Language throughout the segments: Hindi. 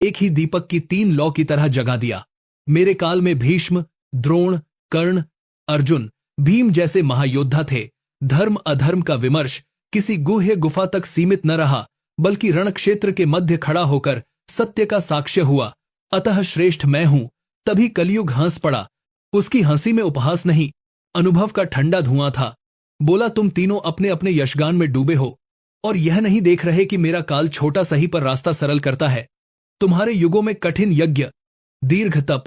एक ही दीपक की 3 लौ की तरह जगा दिया। मेरे काल में भीष्म, द्रोण, कर्ण, अर्जुन, भीम जैसे महायोद्धा थे। धर्म अधर्म का विमर्श किसी गुह्य गुफा तक सीमित न रहा, बल्कि रणक्षेत्र के मध्य खड़ा होकर सत्य का साक्ष्य हुआ। अतः श्रेष्ठ मैं हूं। तभी कलयुग हंस पड़ा। उसकी हंसी में उपहास नहीं, अनुभव का ठंडा धुआं था। बोला, तुम तीनों अपने अपने यशगान में डूबे हो और यह नहीं देख रहे कि मेरा काल छोटा सही पर रास्ता सरल करता है। तुम्हारे युगों में कठिन यज्ञ, दीर्घ तप,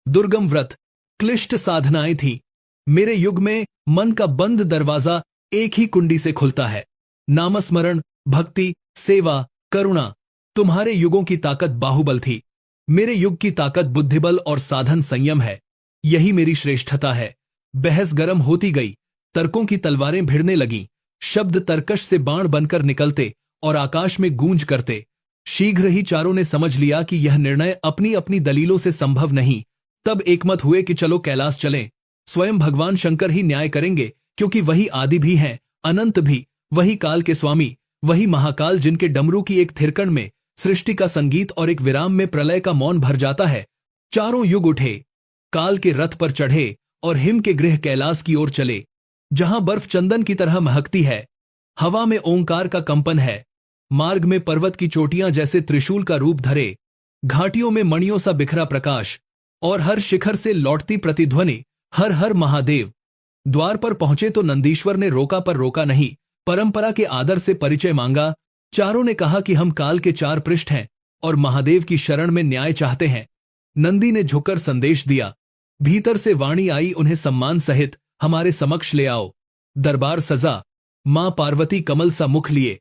दुर्गम व्रत, क्लिष्ट साधनाएं थीं। मेरे युग में मन का बंद दरवाजा एक ही कुंडी से खुलता है। नामस्मरण, भक्ति, सेवा, करुणा। तुम्हारे युगों की ताकत बाहुबल थी। मेरे युग की ताकत बुद्धिबल और साधन संयम है। यही मेरी श्रेष्ठता है। बहस गरम होती गई, तर्कों की तलवारें भिड़ने लगीं, शब्द तरकश से बाण बनकर निकलते और आकाश में गूंज करते। शीघ्र ही चारों ने समझ लिया कि यह निर्णय अपनी अपनी दलीलों से संभव नहीं। तब एकमत हुए कि चलो कैलाश चलें। स्वयं भगवान शंकर ही न्याय करेंगे, क्योंकि वही आदि भी हैं, अनंत भी, वही काल के स्वामी, वही महाकाल जिनके डमरू की एक थिरकण में सृष्टि का संगीत और एक विराम में प्रलय का मौन भर जाता है। चारों युग उठे, काल के रथ पर चढ़े और हिम के गृह कैलाश की ओर चले, जहां बर्फ चंदन की तरह महकती है। हवा में ओंकार का कंपन है। मार्ग में पर्वत की चोटियां जैसे त्रिशूल का रूप धरे, घाटियों में मणियों सा बिखरा प्रकाश, और हर शिखर से लौटती प्रतिध्वनि, हर हर महादेव। द्वार पर पहुंचे तो नंदीश्वर ने रोका पर रोका नहीं, परंपरा के आदर से परिचय मांगा। चारों ने कहा कि हम काल के 4 पृष्ठ हैं और महादेव की शरण में न्याय चाहते हैं। नंदी ने झुककर संदेश दिया। भीतर से वाणी आई, उन्हें सम्मान सहित हमारे समक्ष ले आओ। दरबार सजा, मां पार्वती कमल सा मुख लिए।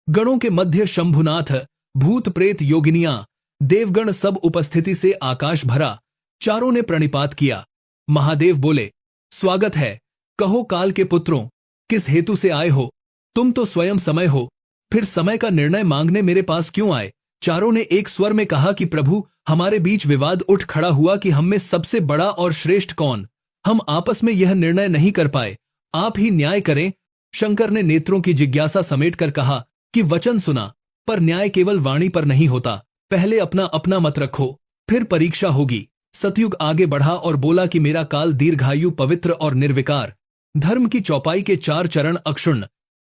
गणों के मध्य शंभुनाथ, भूत प्रेत योगिनियां, देवगण सब उपस्थिति से आकाश भरा। चारों ने प्रणिपात किया। महादेव बोले, स्वागत है। कहो काल के पुत्रों, किस हेतु से आए हो? तुम तो स्वयं समय हो, फिर समय का निर्णय मांगने मेरे पास क्यों आए? चारों ने एक स्वर में कहा कि प्रभु, हमारे बीच विवाद उठ खड़ा हुआ कि हम में सबसे बड़ा और श्रेष्ठ कौन। हम आपस में यह निर्णय नहीं कर पाए, आप ही न्याय करें। शंकर ने नेत्रों की जिज्ञासा समेटकर कहा कि वचन सुना, पर न्याय केवल वाणी पर नहीं होता। पहले अपना अपना मत रखो, फिर परीक्षा होगी। सतयुग आगे बढ़ा और बोला कि मेरा काल दीर्घायु, पवित्र और निर्विकार, धर्म की चौपाई के 4 चरण अक्षुण्ण,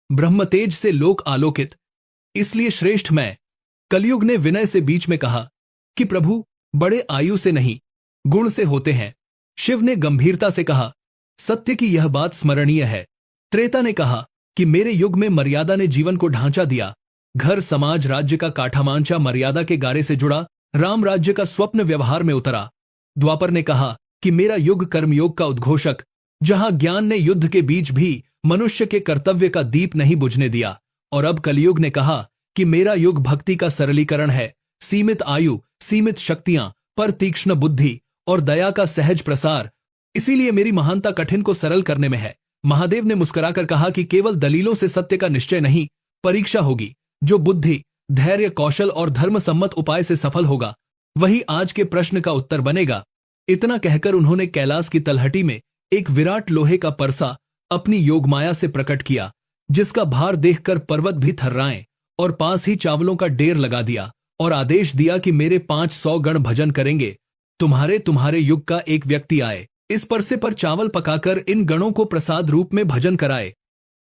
ब्रह्मतेज से लोक आलोकित, इसलिए श्रेष्ठ मैं। कलयुग ने विनय से बीच में कहा कि प्रभु, बड़े आयु से नहीं, गुण से होते हैं। शिव ने गंभीरता से कहा, सत्य की यह बात स्मरणीय है। त्रेता ने कहा कि मेरे युग में मर्यादा ने जीवन को ढांचा दिया। घर, समाज, राज्य का काठामांचा मर्यादा के गारे से जुड़ा, राम राज्य का स्वप्न व्यवहार में उतरा। द्वापर ने कहा कि मेरा युग कर्मयोग का उद्घोषक, जहां ज्ञान ने युद्ध के बीच भी मनुष्य के कर्तव्य का दीप नहीं बुझने दिया। और अब कलयुग ने कहा कि मेरा युग भक्ति का सरलीकरण है। सीमित आयु, सीमित शक्तियां, पर तीक्ष्ण बुद्धि और दया का सहज प्रसार। इसीलिए मेरी महानता कठिन को सरल करने में है। महादेव ने मुस्कुराकर कहा कि केवल दलीलों से सत्य का निश्चय नहीं, परीक्षा होगी। जो बुद्धि, धैर्य, कौशल और धर्मसम्मत उपाय से सफल होगा, वही आज के प्रश्न का उत्तर बनेगा। इतना कहकर उन्होंने कैलाश की तलहटी में एक विराट लोहे का परसा अपनी योगमाया से प्रकट किया, जिसका भार देखकर पर्वत भी थर्राएं, और पास ही चावलों का ढेर लगा दिया और आदेश दिया कि मेरे 500 गण भजन करेंगे। तुम्हारे युग का एक व्यक्ति आए, इस परसे पर चावल पकाकर इन गणों को प्रसाद रूप में भजन कराए।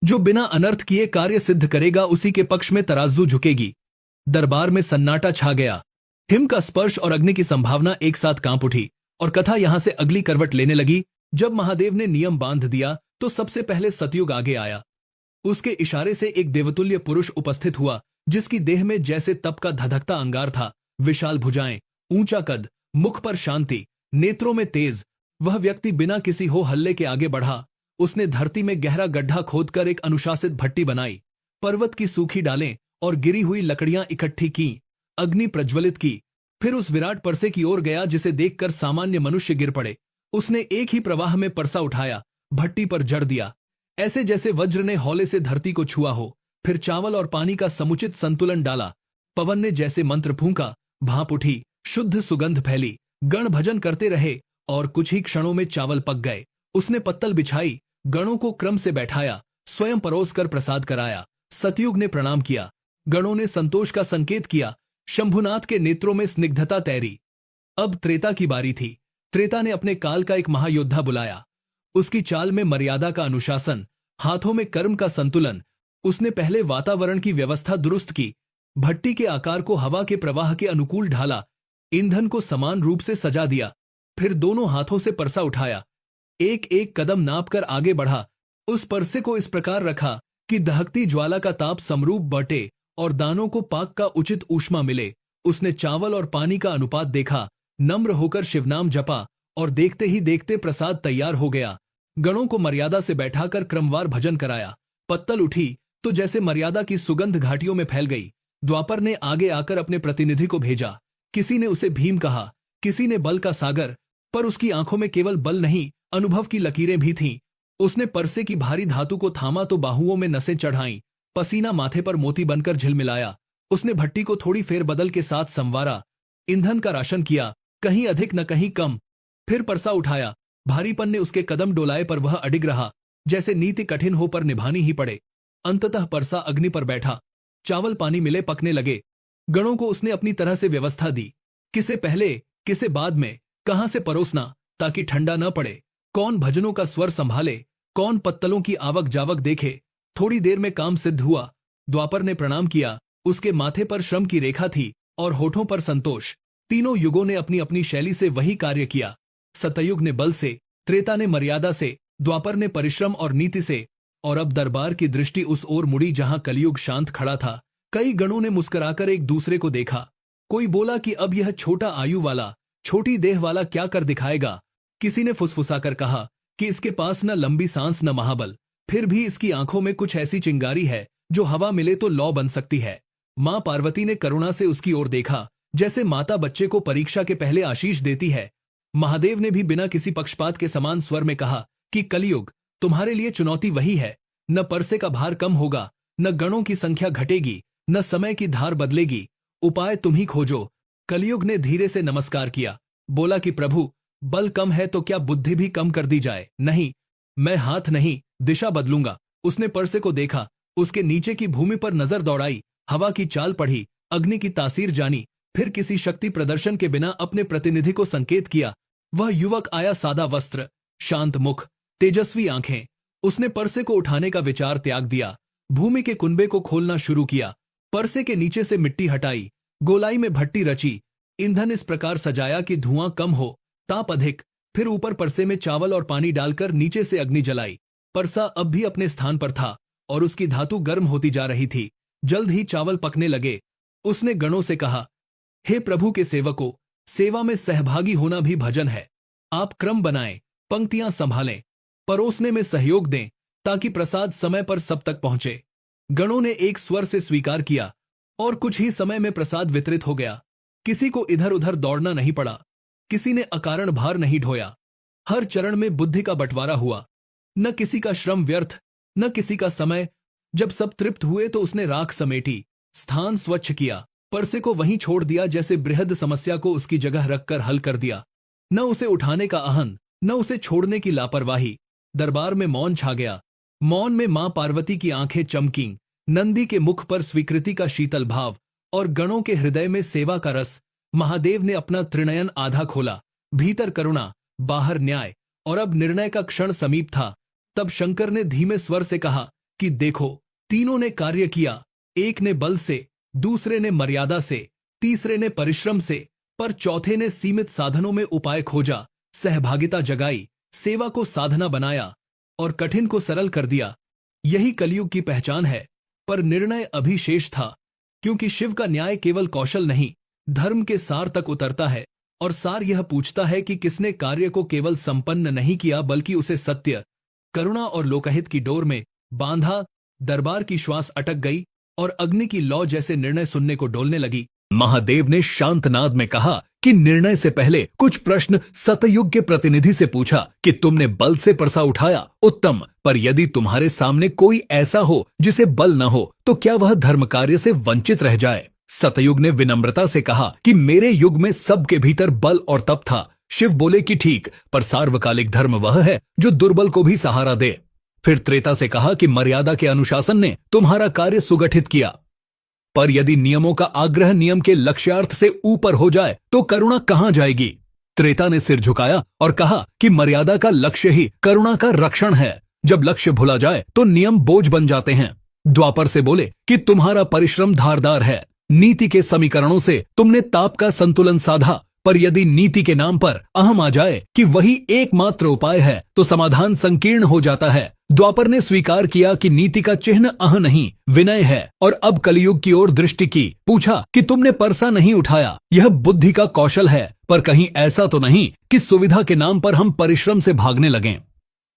जो बिना अनर्थ किए कार्य सिद्ध करेगा, उसी के पक्ष में तराजू झुकेगी। दरबार में सन्नाटा छा गया। हिम का स्पर्श और अग्नि की संभावना एक साथ कांप उठी और कथा यहां से अगली करवट लेने लगी। जब महादेव ने नियम बांध दिया तो सबसे पहले सतयुग आगे आया। उसके इशारे से एक देवतुल्य पुरुष उपस्थित हुआ, जिसकी देह में जैसे तप का धधकता अंगार था। विशाल भुजाएं, ऊंचा कद, मुख पर शांति, नेत्रों में तेज। वह व्यक्ति बिना किसी हो हल्ले के आगे बढ़ा। उसने धरती में गहरा गड्ढा खोदकर एक अनुशासित भट्टी बनाई, पर्वत की सूखी डालें और गिरी हुई लकड़ियां इकट्ठी की, अग्नि प्रज्वलित की। फिर उस विराट परसे की ओर गया जिसे देखकर सामान्य मनुष्य गिर पड़े। उसने एक ही प्रवाह में परसा उठाया, भट्टी पर जड़ दिया, ऐसे जैसे वज्र ने हौले से धरती को छुआ हो। फिर चावल और पानी का समुचित संतुलन डाला। पवन ने जैसे मंत्र फूंका, भाप उठी, शुद्ध सुगंध फैली। गण भजन करते रहे और कुछ ही क्षणों में चावल पक गए। उसने पत्तल बिछाई, गणों को क्रम से बैठाया, स्वयं परोस कर प्रसाद कराया। सतयुग ने प्रणाम किया। गणों ने संतोष का संकेत किया। शंभुनाथ के नेत्रों में स्निग्धता तैरी। अब त्रेता की बारी थी। त्रेता ने अपने काल का एक महायोद्धा बुलाया। उसकी चाल में मर्यादा का अनुशासन, हाथों में कर्म का संतुलन। उसने पहले वातावरण की व्यवस्था दुरुस्त की, भट्टी के आकार को हवा के प्रवाह के अनुकूल ढाला, ईंधन को समान रूप से सजा दिया। फिर दोनों हाथों से परसा उठाया, एक एक कदम नापकर आगे बढ़ा। उस परसे को इस प्रकार रखा कि दहकती ज्वाला का ताप समरूप बटे और दानों को पाक का उचित ऊष्मा मिले। उसने चावल और पानी का अनुपात देखा, नम्र होकर शिवनाम जपा और देखते ही देखते प्रसाद तैयार हो गया। गणों को मर्यादा से बैठाकर क्रमवार भजन कराया। पत्तल उठी तो जैसे मर्यादा की सुगंध घाटियों में फैल गई। द्वापर ने आगे आकर अपने प्रतिनिधि को भेजा। किसी ने उसे भीम कहा, किसी ने बल का सागर, पर उसकी आंखों में केवल बल नहीं, अनुभव की लकीरें भी थीं। उसने परसे की भारी धातु को थामा तो बाहुओं में नसें चढ़ाईं, पसीना माथे पर मोती बनकर झिलमिलाया। उसने भट्टी को थोड़ी फेरबदल के साथ संवारा, ईंधन का राशन किया, कहीं अधिक न कहीं कम। फिर परसा उठाया, भारीपन ने उसके कदम डोलाए पर वह अडिग रहा, जैसे नीति कठिन हो पर निभानी ही पड़े। अंततः परसा अग्नि पर बैठा, चावल पानी मिले पकने लगे। गणों को उसने अपनी तरह से व्यवस्था दी, किसे पहले किसे बाद में, कहां से परोसना ताकि ठंडा न पड़े, कौन भजनों का स्वर संभाले, कौन पत्तलों की आवक जावक देखे। थोड़ी देर में काम सिद्ध हुआ। द्वापर ने प्रणाम किया, उसके माथे पर श्रम की रेखा थी और होठों पर संतोष। तीनों युगों ने अपनी अपनी शैली से वही कार्य किया। सतयुग ने बल से, त्रेता ने मर्यादा से, द्वापर ने परिश्रम और नीति से, और अब दरबार की दृष्टि उस ओर मुड़ी जहां कलयुग शांत खड़ा था। कई गणों ने मुस्कुराकर एक दूसरे को देखा। कोई बोला कि अब यह छोटा आयु वाला, छोटी देह वाला क्या कर दिखाएगा। किसी ने फुसफुसाकर कहा कि इसके पास न लंबी सांस न महाबल, फिर भी इसकी आंखों में कुछ ऐसी चिंगारी है जो हवा मिले तो लौ बन सकती है। मां पार्वती ने करुणा से उसकी ओर देखा, जैसे माता बच्चे को परीक्षा के पहले आशीष देती है। महादेव ने भी बिना किसी पक्षपात के समान स्वर में कहा कि कलयुग, तुम्हारे लिए चुनौती वही है। न परसे का भार कम होगा, न गणों की संख्या घटेगी, न समय की धार बदलेगी। उपाय तुम ही खोजो। कलयुग ने धीरे से नमस्कार किया, बोला कि प्रभु, बल कम है तो क्या बुद्धि भी कम कर दी जाए। नहीं, मैं हाथ नहीं, दिशा बदलूंगा। उसने परसे को देखा, उसके नीचे की भूमि पर नजर दौड़ाई, हवा की चाल पढ़ी, अग्नि की तासीर जानी, फिर किसी शक्ति प्रदर्शन के बिना अपने प्रतिनिधि को संकेत किया। वह युवक आया, सादा वस्त्र, शांत मुख, तेजस्वी आंखें। उसने परसे को उठाने का विचार त्याग दिया, भूमि के कुनबे को खोलना शुरू किया। परसे के नीचे से मिट्टी हटाई, गोलाई में भट्टी रची, ईंधन इस प्रकार सजाया कि धुआं कम हो, ताप अधिक। फिर ऊपर परसे में चावल और पानी डालकर नीचे से अग्नि जलाई। परसा अब भी अपने स्थान पर था और उसकी धातु गर्म होती जा रही थी। जल्द ही चावल पकने लगे। उसने गणों से कहा, हे प्रभु के सेवकों, सेवा में सहभागी होना भी भजन है। आप क्रम बनाएं, पंक्तियां संभालें, परोसने में सहयोग दें ताकि प्रसाद समय पर सब तक पहुंचे। गणों ने एक स्वर से स्वीकार किया और कुछ ही समय में प्रसाद वितरित हो गया। किसी को इधर उधर दौड़ना नहीं पड़ा, किसी ने अकारण भार नहीं ढोया। हर चरण में बुद्धि का बंटवारा हुआ, न किसी का श्रम व्यर्थ, न किसी का समय। जब सब तृप्त हुए तो उसने राख समेटी, स्थान स्वच्छ किया, परसे को वहीं छोड़ दिया, जैसे बृहद समस्या को उसकी जगह रखकर हल कर दिया। न उसे उठाने का आहन, न उसे छोड़ने की लापरवाही। दरबार में मौन छा गया। मौन में मां पार्वती की आंखें चमकीं, नंदी के मुख पर स्वीकृति का शीतल भाव और गणों के हृदय में सेवा का रस। महादेव ने अपना त्रिनयन आधा खोला, भीतर करुणा, बाहर न्याय, और अब निर्णय का क्षण समीप था। तब शंकर ने धीमे स्वर से कहा कि देखो, तीनों ने कार्य किया, एक ने बल से, दूसरे ने मर्यादा से, तीसरे ने परिश्रम से, पर चौथे ने सीमित साधनों में उपाय खोजा, सहभागिता जगाई, सेवा को साधना बनाया और कठिन को सरल कर दिया। यही कलयुग की पहचान है। पर निर्णय अभी शेष था, क्योंकि शिव का न्याय केवल कौशल नहीं, धर्म के सार तक उतरता है। और सार यह पूछता है कि किसने कार्य को केवल संपन्न नहीं किया, बल्कि उसे सत्य, करुणा और लोकहित की डोर में बांधा। दरबार की श्वास अटक गई और अग्नि की लौ जैसे निर्णय सुनने को डोलने लगी। महादेव ने शांत नाद में कहा कि निर्णय से पहले कुछ प्रश्न सतयुग के प्रतिनिधि से पूछा कि तुमने बल से परसा उठाया, उत्तम, पर यदि तुम्हारे सामने कोई ऐसा हो जिसे बल न हो, तो क्या वह धर्म कार्य से वंचित रह जाए? सतयुग ने विनम्रता से कहा कि मेरे युग में सबके भीतर बल और तप था। शिव बोले कि ठीक, पर सार्वकालिक धर्म वह है जो दुर्बल को भी सहारा दे। फिर त्रेता से कहा कि मर्यादा के अनुशासन ने तुम्हारा कार्य सुगठित किया, पर यदि नियमों का आग्रह नियम के लक्ष्यार्थ से ऊपर हो जाए तो करुणा कहां जाएगी? त्रेता ने सिर झुकाया और कहा कि मर्यादा का लक्ष्य ही करुणा का रक्षण है। जब लक्ष्य भुला जाए तो नियम बोझ बन जाते हैं। द्वापर से बोले कि तुम्हारा परिश्रम धारदार है, नीति के समीकरणों से तुमने ताप का संतुलन साधा, पर यदि नीति के नाम पर अहम आ जाए कि वही एकमात्र उपाय है तो समाधान संकीर्ण हो जाता है। द्वापर ने स्वीकार किया कि नीति का चिन्ह अह नहीं विनय है, और अब कलयुग की ओर दृष्टि की। पूछा कि तुमने परसा नहीं उठाया, यह बुद्धि का कौशल है, पर कहीं ऐसा तो नहीं कि सुविधा के नाम पर हम परिश्रम से भागने लगें?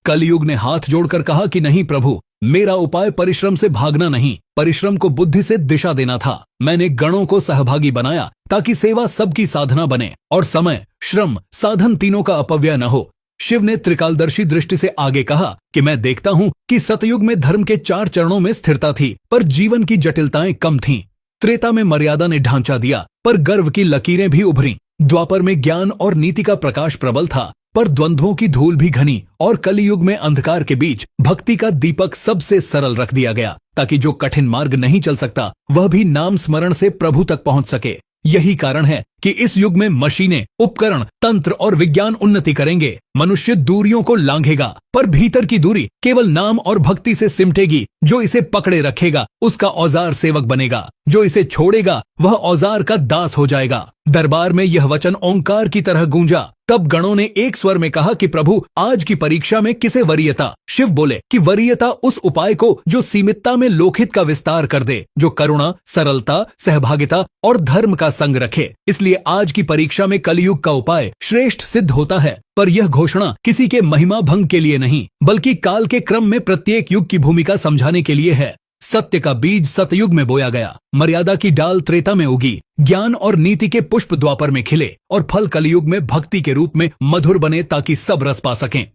कलयुग ने हाथ जोड़कर कहा कि नहीं प्रभु, मेरा उपाय परिश्रम से भागना नहीं, परिश्रम को बुद्धि से दिशा देना था। मैंने गणों को सहभागी बनाया ताकि सेवा सबकी साधना बने और समय, श्रम, साधन तीनों का अपव्यय न हो। शिव ने त्रिकालदर्शी दृष्टि से आगे कहा कि मैं देखता हूँ कि सतयुग में धर्म के 4 चरणों में स्थिरता थी, पर जीवन की जटिलताएं कम थीं। त्रेता में मर्यादा ने ढांचा दिया, पर गर्व की लकीरें भी उभरी। द्वापर में ज्ञान और नीति का प्रकाश प्रबल था, पर द्वंद्वों की धूल भी घनी, और कलियुग में अंधकार के बीच भक्ति का दीपक सबसे सरल रख दिया गया, ताकि जो कठिन मार्ग नहीं चल सकता वह भी नाम स्मरण से प्रभु तक पहुंच सके। यही कारण है कि इस युग में मशीनें, उपकरण, तंत्र और विज्ञान उन्नति करेंगे। मनुष्य दूरियों को लांघेगा, पर भीतर की दूरी केवल नाम और भक्ति से सिमटेगी। जो इसे पकड़े रखेगा उसका औजार सेवक बनेगा, जो इसे छोड़ेगा वह औजार का दास हो जाएगा। दरबार में यह वचन ओंकार की तरह गूंजा। तब गणों ने एक स्वर में कहा कि प्रभु, आज की परीक्षा में किसे वरीयता? शिव बोले कि वरीयता उस उपाय को जो सीमितता में लोकहित का विस्तार कर दे, जो करुणा, सरलता, सहभागिता और धर्म का संग रखे। इसलिए आज की परीक्षा में कलयुग का उपाय श्रेष्ठ सिद्ध होता है। पर यह घोषणा किसी के महिमा भंग के लिए नहीं, बल्कि काल के क्रम में प्रत्येक युग की भूमिका समझाने के लिए है। सत्य का बीज सतयुग में बोया गया, मर्यादा की डाल त्रेता में उगी, ज्ञान और नीति के पुष्प द्वापर में खिले और फल कलयुग में भक्ति के रूप में मधुर बने, ताकि सब रस पा सकें।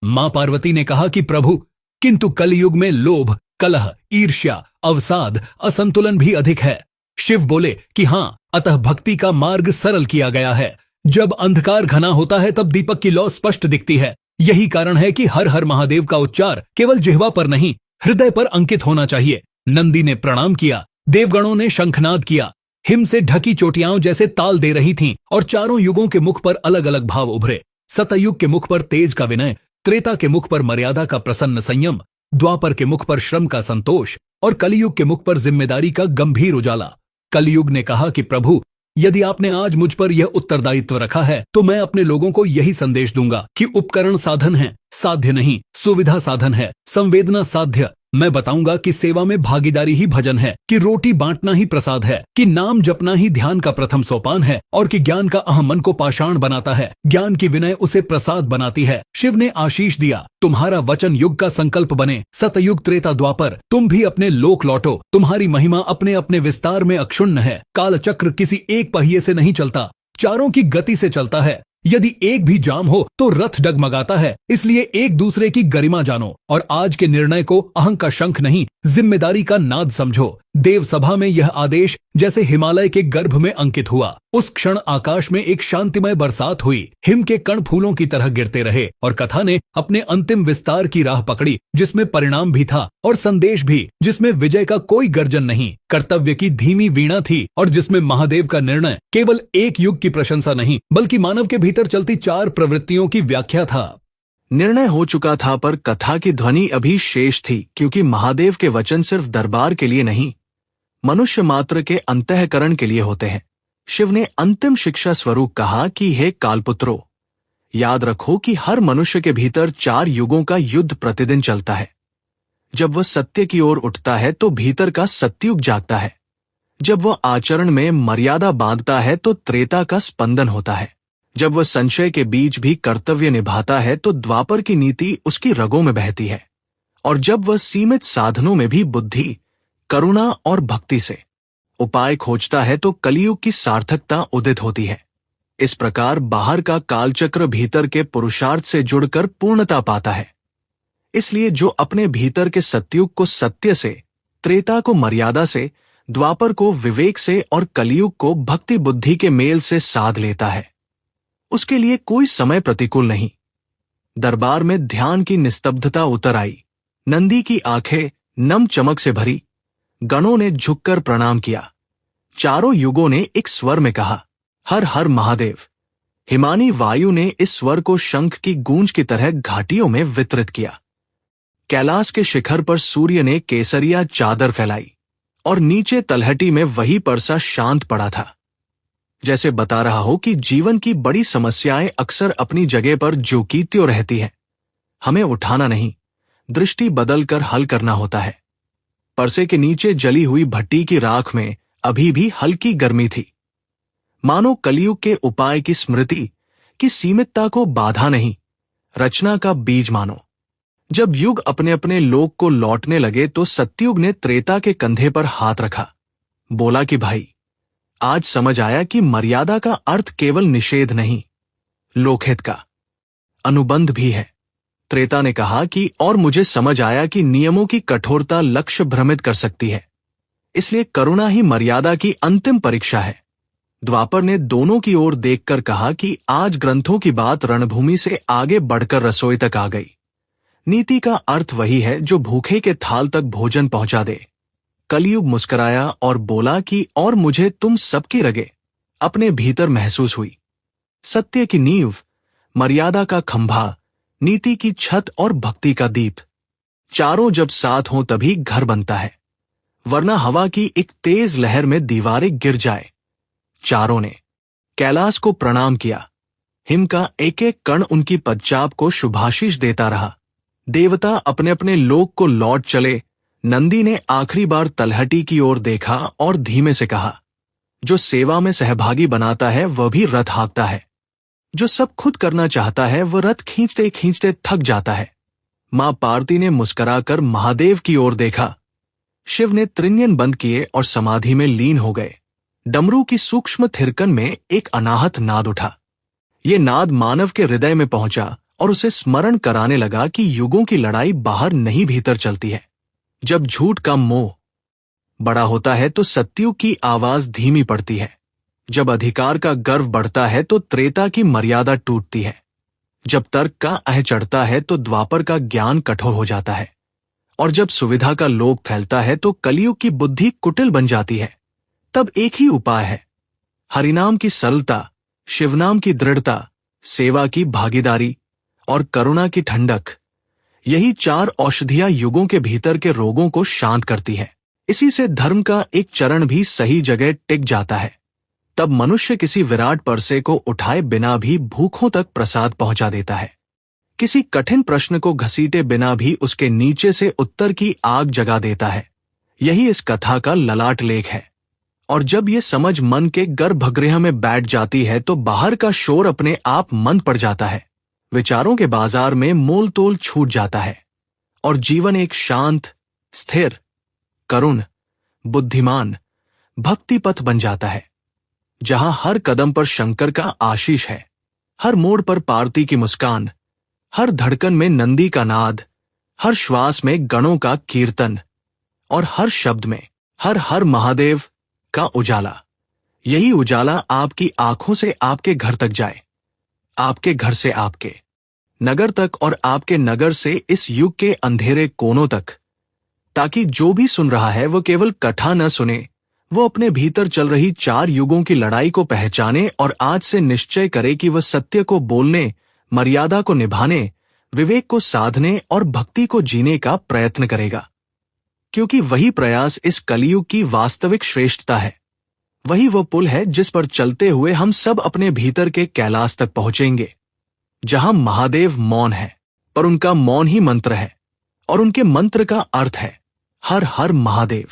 मां पार्वती ने कहा कि प्रभु, किंतु कलयुग में लोभ, कलह, ईर्ष्या, अवसाद, असंतुलन भी अधिक है। शिव बोले कि हाँ, अतः भक्ति का मार्ग सरल किया गया है। जब अंधकार घना होता है तब दीपक की लौ स्पष्ट दिखती है। यही कारण है कि हर हर महादेव का उच्चार केवल जिह्वा पर नहीं, हृदय पर अंकित होना चाहिए। नंदी ने प्रणाम किया, देवगणों ने शंखनाद किया, हिम से ढकी चोटियां जैसे ताल दे रही थीं, और चारों युगों के मुख पर अलग अलग भाव उभरे। सतयुग के मुख पर तेज का विनय, त्रेता के मुख पर मर्यादा का प्रसन्न संयम, द्वापर के मुख पर श्रम का संतोष और कलियुग के मुख पर जिम्मेदारी का गंभीर उजाला। कलयुग ने कहा कि प्रभु, यदि आपने आज मुझ पर यह उत्तरदायित्व रखा है तो मैं अपने लोगों को यही संदेश दूंगा कि उपकरण साधन है, साध्य नहीं। सुविधा साधन है, संवेदना साध्य। मैं बताऊंगा कि सेवा में भागीदारी ही भजन है, कि रोटी बांटना ही प्रसाद है, कि नाम जपना ही ध्यान का प्रथम सोपान है, और कि ज्ञान का अहम मन को पाषाण बनाता है, ज्ञान की विनय उसे प्रसाद बनाती है। शिव ने आशीष दिया, तुम्हारा वचन युग का संकल्प बने। सतयुग, त्रेता, द्वापर, तुम भी अपने लोक लौटो। तुम्हारी महिमा अपने अपने विस्तार में अक्षुण्ण है। काल चक्र किसी एक पहिए से नहीं चलता, चारों की गति से चलता है। यदि एक भी जाम हो तो रथ डगमगाता है। इसलिए एक दूसरे की गरिमा जानो और आज के निर्णय को अहं का शंख नहीं, जिम्मेदारी का नाद समझो। देव सभा में यह आदेश जैसे हिमालय के गर्भ में अंकित हुआ। उस क्षण आकाश में एक शांतिमय बरसात हुई। हिम के कण फूलों की तरह गिरते रहे और कथा ने अपने अंतिम विस्तार की राह पकड़ी, जिसमें परिणाम भी था और संदेश भी, जिसमें विजय का कोई गर्जन नहीं, कर्तव्य की धीमी वीणा थी, और जिसमें महादेव का निर्णय केवल एक युग की प्रशंसा नहीं, बल्कि मानव के भीतर चलती 4 प्रवृत्तियों की व्याख्या था। निर्णय हो चुका था, पर कथा की ध्वनि अभी शेष थी, क्योंकि महादेव के वचन सिर्फ दरबार के लिए नहीं, मनुष्य मात्र के अंतःकरण के लिए होते हैं। शिव ने अंतिम शिक्षा स्वरूप कहा कि हे कालपुत्रो, याद रखो कि हर मनुष्य के भीतर 4 युगों का युद्ध प्रतिदिन चलता है। जब वह सत्य की ओर उठता है तो भीतर का सत्युग जागता है। जब वह आचरण में मर्यादा बांधता है तो त्रेता का स्पंदन होता है। जब वह संशय के बीच भी कर्तव्य निभाता है तो द्वापर की नीति उसकी रगों में बहती है। और जब वह सीमित साधनों में भी बुद्धि, करुणा और भक्ति से उपाय खोजता है तो कलियुग की सार्थकता उदित होती है। इस प्रकार बाहर का कालचक्र भीतर के पुरुषार्थ से जुड़कर पूर्णता पाता है। इसलिए जो अपने भीतर के सत्युग को सत्य से, त्रेता को मर्यादा से, द्वापर को विवेक से और कलियुग को भक्ति बुद्धि के मेल से साध लेता है, उसके लिए कोई समय प्रतिकूल नहीं। दरबार में ध्यान की निस्तब्धता उतर आई। नंदी की आंखें नम चमक से भरी। गणों ने झुककर प्रणाम किया। चारों युगों ने एक स्वर में कहा, हर हर महादेव। हिमानी वायु ने इस स्वर को शंख की गूंज की तरह घाटियों में वितरित किया। कैलाश के शिखर पर सूर्य ने केसरिया चादर फैलाई और नीचे तलहटी में वही परसा शांत पड़ा था, जैसे बता रहा हो कि जीवन की बड़ी समस्याएं अक्सर अपनी जगह पर ज्यों की त्यों रहती हैं। हमें उठाना नहीं, दृष्टि बदलकर हल करना होता है। परसे के नीचे जली हुई भट्टी की राख में अभी भी हल्की गर्मी थी, मानो कलयुग के उपाय की स्मृति की सीमितता को बाधा नहीं, रचना का बीज मानो। जब युग अपने अपने लोक को लौटने लगे तो सतयुग ने त्रेता के कंधे पर हाथ रखा, बोला कि भाई, आज समझ आया कि मर्यादा का अर्थ केवल निषेध नहीं, लोकहित का अनुबंध भी है। त्रेता ने कहा कि और मुझे समझ आया कि नियमों की कठोरता लक्ष्य भ्रमित कर सकती है, इसलिए करुणा ही मर्यादा की अंतिम परीक्षा है। द्वापर ने दोनों की ओर देखकर कहा कि आज ग्रंथों की बात रणभूमि से आगे बढ़कर रसोई तक आ गई। नीति का अर्थ वही है जो भूखे के थाल तक भोजन पहुंचा दे। कलयुग मुस्कुराया और बोला कि और मुझे तुम सबकी रगे अपने भीतर महसूस हुई। सत्य की नींव, मर्यादा का खंभा, नीति की छत और भक्ति का दीप, चारों जब साथ हों तभी घर बनता है, वरना हवा की एक तेज लहर में दीवारें गिर जाए। चारों ने कैलाश को प्रणाम किया। हिम का एक एक कण उनकी पदचाप को शुभाशीष देता रहा। देवता अपने अपने लोक को लौट चले। नंदी ने आखिरी बार तलहटी की ओर देखा और धीमे से कहा, जो सेवा में सहभागी बनाता है वह भी रथ हाँकता है, जो सब खुद करना चाहता है वह रथ खींचते खींचते थक जाता है। मां पार्वती ने मुस्कुराकर महादेव की ओर देखा। शिव ने त्रिनयन बंद किए और समाधि में लीन हो गए। डमरू की सूक्ष्म थिरकन में एक अनाहत नाद उठा। ये नाद मानव के हृदय में पहुंचा और उसे स्मरण कराने लगा कि युगों की लड़ाई बाहर नहीं भीतर चलती है। जब झूठ का मोह बड़ा होता है तो सत्युग की आवाज धीमी पड़ती है। जब अधिकार का गर्व बढ़ता है तो त्रेता की मर्यादा टूटती है। जब तर्क का अह चढ़ता है तो द्वापर का ज्ञान कठोर हो जाता है, और जब सुविधा का लोभ फैलता है तो कलयुग की बुद्धि कुटिल बन जाती है। तब एक ही उपाय है, हरिनाम की सरलता, शिवनाम की दृढ़ता, सेवा की भागीदारी और करुणा की ठंडक। यही चार औषधियां युगों के भीतर के रोगों को शांत करती है। इसी से धर्म का एक चरण भी सही जगह टिक जाता है। तब मनुष्य किसी विराट परसे को उठाए बिना भी भूखों तक प्रसाद पहुंचा देता है। किसी कठिन प्रश्न को घसीटे बिना भी उसके नीचे से उत्तर की आग जगा देता है। यही इस कथा का ललाट लेख है। और जब ये समझ मन के गर्भगृह में बैठ जाती है तो बाहर का शोर अपने आप मंद पड़ जाता है। विचारों के बाजार में मोल तोल छूट जाता है और जीवन एक शांत, स्थिर, करुण, बुद्धिमान, भक्ति पथ बन जाता है, जहां हर कदम पर शंकर का आशीष है, हर मोड़ पर पार्वती की मुस्कान, हर धड़कन में नंदी का नाद, हर श्वास में गणों का कीर्तन और हर शब्द में हर हर महादेव का उजाला। यही उजाला आपकी आंखों से आपके घर तक जाए, आपके घर से आपके नगर तक और आपके नगर से इस युग के अंधेरे कोनों तक, ताकि जो भी सुन रहा है वो केवल कथा न सुने, वो अपने भीतर चल रही चार युगों की लड़ाई को पहचाने और आज से निश्चय करे कि वह सत्य को बोलने, मर्यादा को निभाने, विवेक को साधने और भक्ति को जीने का प्रयत्न करेगा। क्योंकि वही प्रयास इस कलयुग की वास्तविक श्रेष्ठता है। वही वो पुल है जिस पर चलते हुए हम सब अपने भीतर के कैलाश तक पहुंचेंगे, जहां महादेव मौन है, पर उनका मौन ही मंत्र है और उनके मंत्र का अर्थ है हर हर महादेव।